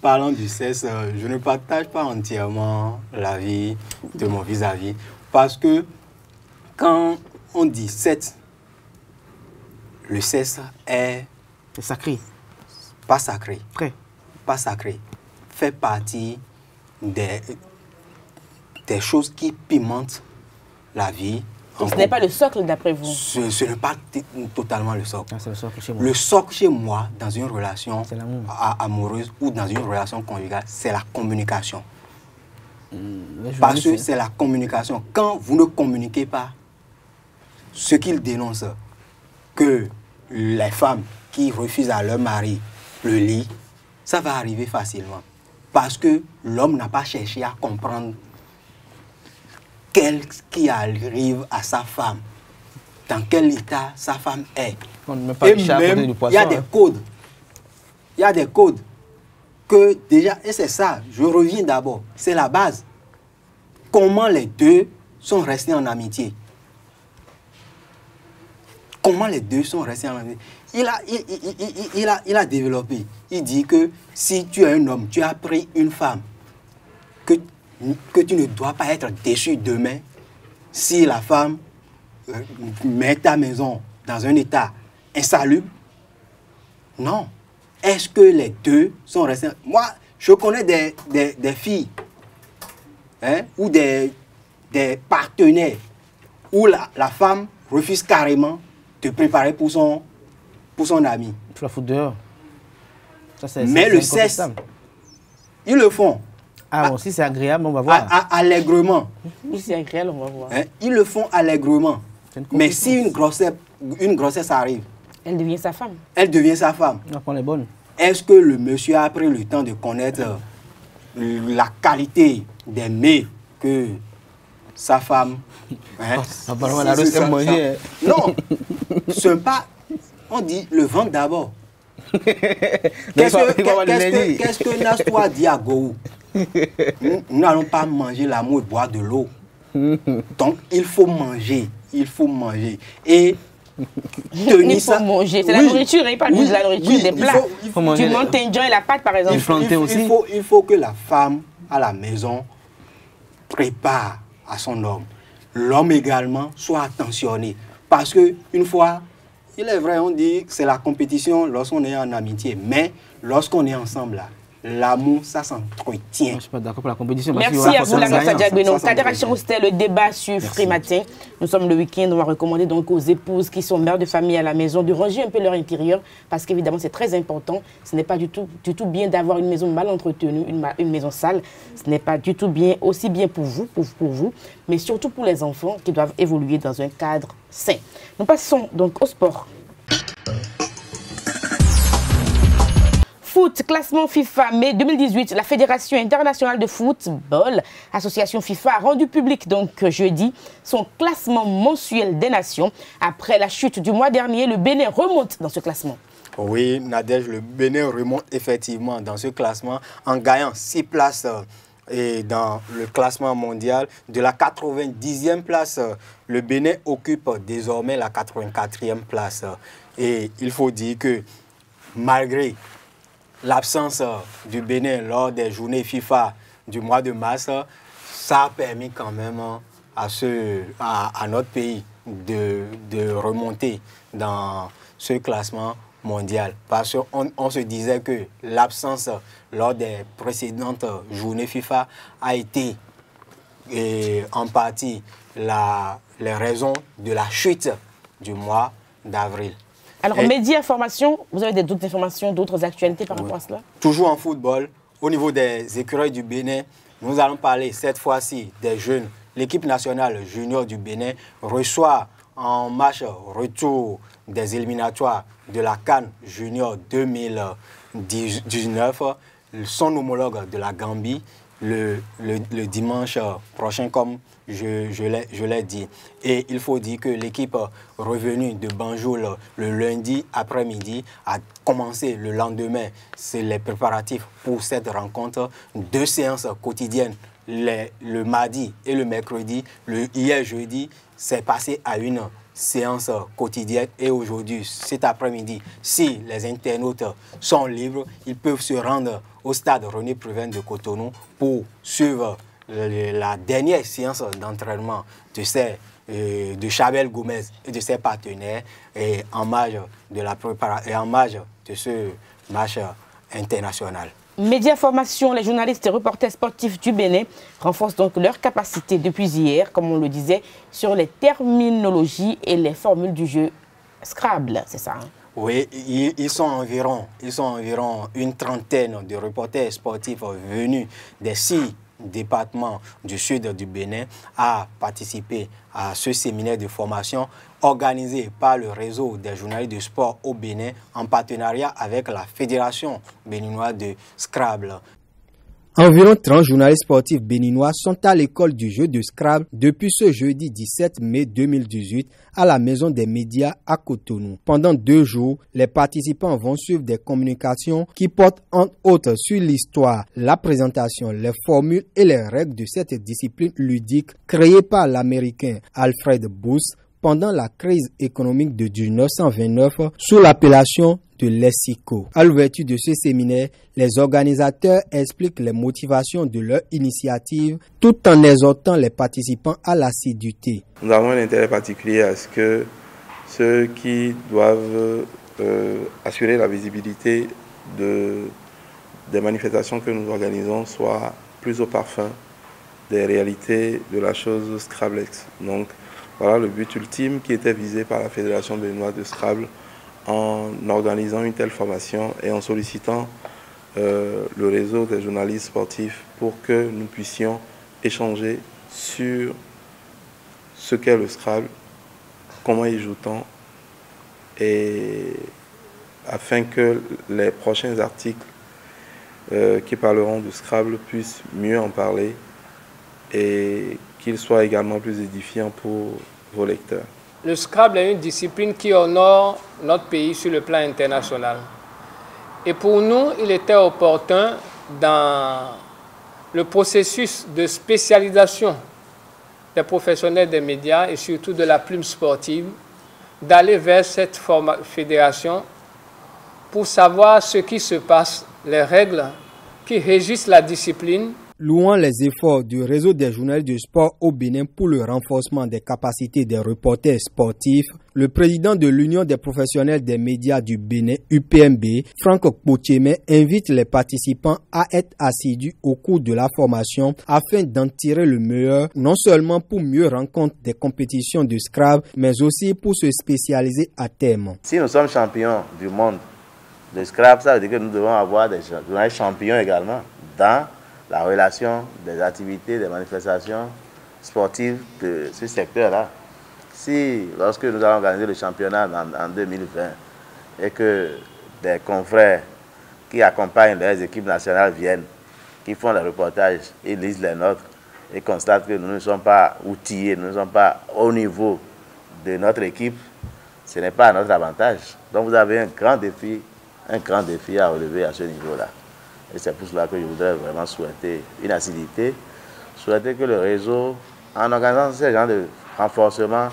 parlant du sexe, je ne partage pas entièrement l'avis de mon vis-à-vis. Parce que quand on dit sexe, le sexe est sacré. Pas sacré. Pas sacré. Fait partie des choses qui pimentent la vie. Ce n'est pas le socle d'après vous? Ce n'est pas totalement le socle. C'est le socle chez moi. Le socle chez moi, dans une relation amoureuse ou dans une relation conjugale, c'est la communication. Parce que c'est la communication. Quand vous ne communiquez pas, ce qu'ils dénoncent, que les femmes qui refusent à leur mari le lit, ça va arriver facilement. Parce que l'homme n'a pas cherché à comprendre qu'est-ce qui arrive à sa femme, dans quel état sa femme est. Et même, il y a des codes. Il y a des codes que déjà, et c'est ça, je reviens d'abord, c'est la base. Comment les deux sont restés en amitié? Comment les deux sont restés en amitié? Il a développé. Il dit que si tu es un homme, tu as pris une femme, que tu ne dois pas être déçu demain si la femme met ta maison dans un état insalubre. Non. Est-ce que les deux sont restés... Moi, je connais des filles ou des partenaires où la femme refuse carrément de préparer pour son ami. Tu la fous dehors. Mais le sexe, ils le font. Ah bon, si c'est agréable, on va voir. Allègrement. Si c'est agréable, on va voir. Ils le font allègrement. Mais si une grossesse arrive, elle devient sa femme. Elle devient sa femme. On prend les bonnes. Est-ce que le monsieur a pris le temps de connaître la qualité des mets que sa femme. Hein, apparemment, la rose aime manger. Non, ce pas. On dit le ventre d'abord. Qu'est-ce que Nassoua dit à Gou? Nous n'allons pas manger l'amour et boire de l'eau. Donc, il faut manger. Il faut manger. Et il faut manger. C'est la nourriture, il parle de la nourriture, des plats. Tu montes un joint et la pâte, par exemple. Il faut que la femme à la maison prépare à son homme. L'homme également soit attentionné. Parce qu'une fois, il est vrai, on dit que c'est la compétition lorsqu'on est en amitié. Mais lorsqu'on est ensemble, là, l'amour, ça s'entretient. Je ne suis pas d'accord pour la compétition. Merci à vous, Lanassa Diagbeno. C'était le débat sur Free Matin. Nous sommes le week-end. On va recommander donc aux épouses qui sont mères de famille à la maison de ranger un peu leur intérieur parce qu'évidemment, c'est très important. Ce n'est pas du tout bien d'avoir une maison mal entretenue, une maison sale. Ce n'est pas du tout bien, aussi bien pour vous, mais surtout pour les enfants qui doivent évoluer dans un cadre sain. Nous passons donc au sport. Foot, classement FIFA, mai 2018, la Fédération internationale de football, association FIFA, a rendu public donc jeudi son classement mensuel des nations. Après la chute du mois dernier, le Bénin remonte dans ce classement. Oui, Nadège, le Bénin remonte effectivement dans ce classement en gagnant 6 places dans le classement mondial. De la 90e place, le Bénin occupe désormais la 84e place. Et il faut dire que malgré l'absence du Bénin lors des journées FIFA du mois de mars, ça a permis quand même à notre pays de remonter dans ce classement mondial. Parce qu'on se disait que l'absence lors des précédentes journées FIFA a été en partie les raisons de la chute du mois d'avril. Alors, médias, information, vous avez d'autres informations, d'autres actualités par rapport à cela? Toujours en football, au niveau des écureuils du Bénin, nous allons parler cette fois-ci des jeunes. L'équipe nationale junior du Bénin reçoit en match retour des éliminatoires de la CAN Junior 2019 son homologue de la Gambie le dimanche prochain, comme je l'ai dit. Et il faut dire que l'équipe revenue de Banjul le lundi après-midi a commencé le lendemain. C'est les préparatifs pour cette rencontre. 2 séances quotidiennes, le mardi et le mercredi. Hier jeudi, c'est passé à une séance quotidienne. Et aujourd'hui, cet après-midi, si les internautes sont libres, ils peuvent se rendre au stade René Préven de Cotonou pour suivre la dernière séance d'entraînement de Chabel Gomez et de ses partenaires en marge de ce match international. Média Formation, les journalistes et reporters sportifs du Bénin renforcent donc leur capacité depuis hier, comme on le disait, sur les terminologies et les formules du jeu Scrabble, c'est ça, hein? Oui, ils sont environ une trentaine de reporters sportifs venus des 6 départements du sud du Bénin à participer à ce séminaire de formation organisé par le réseau des journalistes de sport au Bénin en partenariat avec la Fédération béninoise de Scrabble. Environ 30 journalistes sportifs béninois sont à l'école du jeu de Scrabble depuis ce jeudi 17 mai 2018 à la Maison des médias à Cotonou. Pendant 2 jours, les participants vont suivre des communications qui portent entre autres sur l'histoire, la présentation, les formules et les règles de cette discipline ludique créée par l'Américain Alfred Booth pendant la crise économique de 1929 sous l'appellation de Lessico. À l'ouverture de ce séminaire, les organisateurs expliquent les motivations de leur initiative tout en exhortant les participants à l'assiduité. Nous avons un intérêt particulier à ce que ceux qui doivent assurer la visibilité des manifestations que nous organisons soient plus au parfum des réalités de la chose Scrabblex. Donc, voilà le but ultime qui était visé par la Fédération béninoise de Scrabble en organisant une telle formation et en sollicitant le réseau des journalistes sportifs pour que nous puissions échanger sur ce qu'est le Scrabble, comment y joue-t-on, et afin que les prochains articles qui parleront de Scrabble puissent mieux en parler et qu'il soit également plus édifiant pour vos lecteurs. Le Scrabble est une discipline qui honore notre pays sur le plan international. Et pour nous, il était opportun dans le processus de spécialisation des professionnels des médias et surtout de la plume sportive, d'aller vers cette fédération pour savoir ce qui se passe, les règles qui régissent la discipline. Louant les efforts du réseau des journalistes du sport au Bénin pour le renforcement des capacités des reporters sportifs, le président de l'Union des professionnels des médias du Bénin, UPMB, Franck Kpotieme, invite les participants à être assidus au cours de la formation afin d'en tirer le meilleur, non seulement pour mieux rendre compte des compétitions de Scrabble, mais aussi pour se spécialiser à terme. Si nous sommes champions du monde de Scrabble, ça veut dire que nous devons avoir des champions également dans la relation des activités, des manifestations sportives de ce secteur-là. Si, lorsque nous allons organiser le championnat en 2020 et que des confrères qui accompagnent les équipes nationales viennent, qui font les reportages, ils lisent les notes et constatent que nous ne sommes pas outillés, nous ne sommes pas au niveau de notre équipe, ce n'est pas à notre avantage. Donc vous avez un grand défi à relever à ce niveau-là. Et c'est pour cela que je voudrais vraiment souhaiter une assiduité, souhaiter que le réseau, en organisant ce genre de renforcement,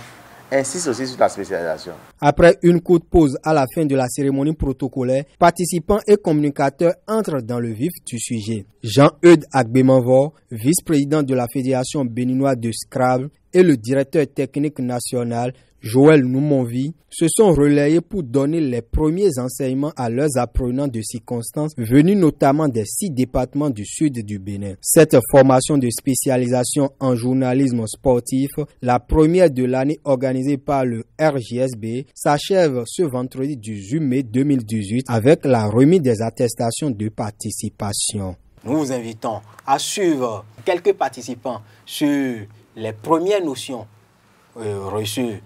insiste aussi sur la spécialisation. Après une courte pause à la fin de la cérémonie protocolaire, participants et communicateurs entrent dans le vif du sujet. Jean-Eudes Agbemanvor, vice-président de la Fédération béninoise de Scrabble, et le directeur technique national, Joël Noumonvi, se sont relayés pour donner les premiers enseignements à leurs apprenants de circonstances venus notamment des 6 départements du sud du Bénin. Cette formation de spécialisation en journalisme sportif, la première de l'année organisée par le RJSB, s'achève ce vendredi 18 mai 2018 avec la remise des attestations de participation. Nous vous invitons à suivre quelques participants sur les premières notions reçues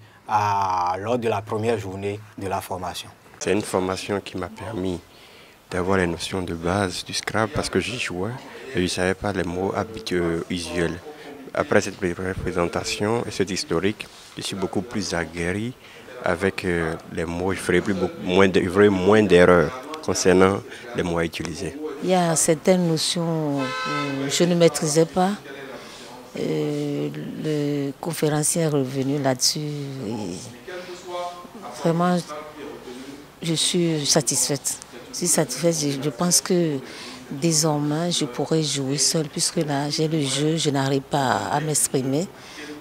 lors de la première journée de la formation. C'est une formation qui m'a permis d'avoir les notions de base du Scrabble parce que j'y jouais et je ne savais pas les mots usuels. Après cette présentation et cet historique, je suis beaucoup plus aguerri avec les mots. Je ferai moins d'erreurs concernant les mots à utiliser. Il y a certaines notions que je ne maîtrisais pas. Le conférencier est revenu là-dessus. Vraiment, je suis satisfaite. Je pense que désormais, je pourrais jouer seule puisque là, j'ai le jeu, je n'arrive pas à m'exprimer.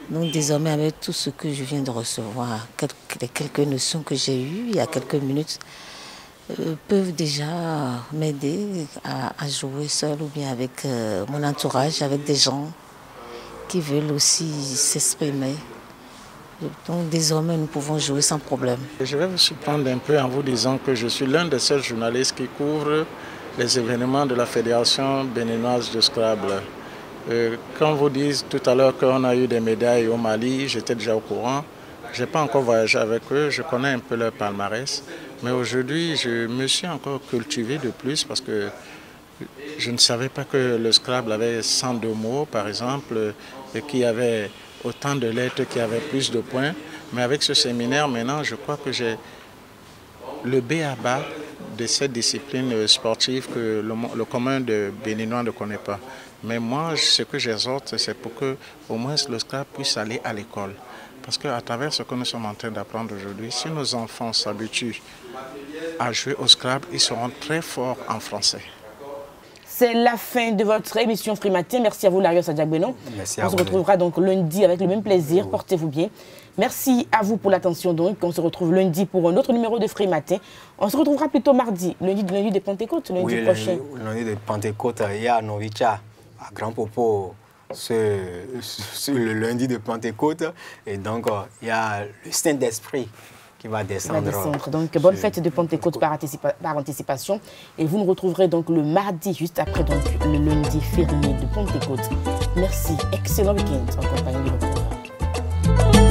Donc désormais, avec tout ce que je viens de recevoir, les quelques notions que j'ai eues il y a quelques minutes, peuvent déjà m'aider à jouer seule ou bien avec mon entourage, avec des gens qui veulent aussi s'exprimer. Donc désormais, nous pouvons jouer sans problème. Je vais vous surprendre un peu en vous disant que je suis l'un des seuls journalistes qui couvre les événements de la Fédération béninoise de Scrabble. Quand vous dites tout à l'heure qu'on a eu des médailles au Mali, j'étais déjà au courant. Je n'ai pas encore voyagé avec eux, je connais un peu leur palmarès. Mais aujourd'hui, je me suis encore cultivé de plus parce que je ne savais pas que le Scrabble avait 102 mots, par exemple, et qu'il y avait autant de lettres qui avaient plus de points. Mais avec ce séminaire, maintenant, je crois que j'ai le b.a.-ba de cette discipline sportive que le commun de Béninois ne connaît pas. Mais moi, ce que j'exhorte, c'est pour que au moins le Scrabble puisse aller à l'école. Parce qu'à travers ce que nous sommes en train d'apprendre aujourd'hui, si nos enfants s'habituent à jouer au Scrabble, ils seront très forts en français. C'est la fin de votre émission Free Matin. Merci à vous, Larios Adjagbenon. On se retrouvera donc lundi avec le même plaisir. Portez-vous bien. Merci à vous pour l'attention. Donc, on se retrouve lundi pour un autre numéro de Free Matin. On se retrouvera plutôt mardi, lundi de Pentecôte, lundi prochain. Lundi de Pentecôte, il y a Novicha à Grand Popo sur le lundi de Pentecôte. Et donc, il y a le Saint-Esprit qui va descendre. Donc, bonne fête de Pentecôte par anticipation. Et vous nous retrouverez donc le mardi, juste après donc, le lundi férié de Pentecôte. Merci. Excellent week-end en compagnie de votre programme.